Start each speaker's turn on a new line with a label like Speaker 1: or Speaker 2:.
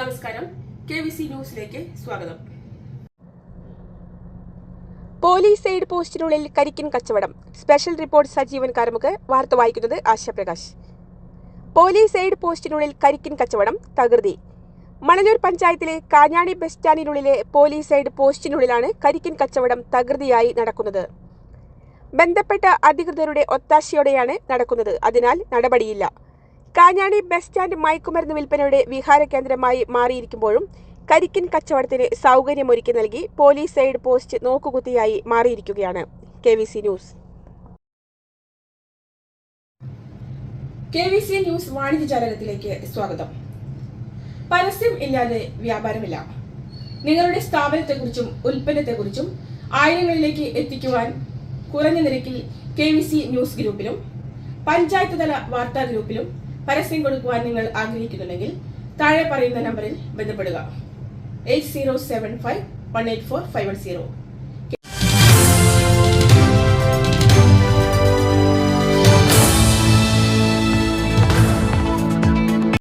Speaker 1: നമസ്കാരം, KVC ന്യൂസിലേക്ക് സ്വാഗതം.
Speaker 2: പോലീസ് എയ്ഡ് പോസ്റ്റിനുള്ളിൽ കരിക്കിൻ കച്ചവടം. Special report Sajeevan Karamukku. വാർത്ത വായിക്കുന്നത് ആശാപ്രകാശ്. പോലീസ് എയ്ഡ് പോസ്റ്റിനുള്ളിൽ കരിക്കിൻ കച്ചവടം തകൃതി. മണലൂർ പഞ്ചായത്തിലെ കാഞ്ഞാണി ബസ് സ്റ്റാൻഡിനുള്ളിലെ പോലീസ് എയ്ഡ് പോസ്റ്റിനുള്ളിലാണ് കരിക്കിൻ കച്ചവടം തകൃതിയായി നടക്കുന്നത്. ബന്ധപ്പെട്ട അധികൃതരുടെ ഒത്താശയോടെയാണ് നടക്കുന്നത്. അതിനാൽ നടപടിയില്ല. കാഞ്ഞാണി ബസ് സ്റ്റാൻഡ് മയക്കുമരുന്ന് വിൽപ്പനയുടെ വിഹാര കേന്ദ്രമായി മാറിയിരിക്കുമ്പോഴും കരിക്കിൻ കച്ചവടത്തിന് സൗകര്യമൊരുക്കി നൽകി പോലീസ് എയ്ഡ് പോസ്റ്റ് നോക്കുകുത്തിയായി മാറിയിരിക്കുകയാണ്. KVC news.
Speaker 1: KVC ന്യൂസ് വാണിജ്യജാലകത്തിലേക്ക് സ്വാഗതം. പരസ്യം ഇല്ലാതെ വ്യാപാരമില്ല. നിങ്ങളുടെ സ്ഥാപനത്തെക്കുറിച്ചും ഉൽപ്പന്നത്തെക്കുറിച്ചും ആയിരങ്ങളിലേക്ക് എത്തിക്കുവാൻ കുറഞ്ഞ നിരക്കിൽ KVC ന്യൂസ് ഗ്രൂപ്പിലും പഞ്ചായത്ത് തല വാർത്താ ഗ്രൂപ്പിലും പരസ്യം കൊടുക്കുവാൻ നിങ്ങൾ ആഗ്രഹിക്കുന്നുണ്ടെങ്കിൽ താഴെ പറയുന്ന നമ്പറിൽ ബന്ധപ്പെടുക. 8075184510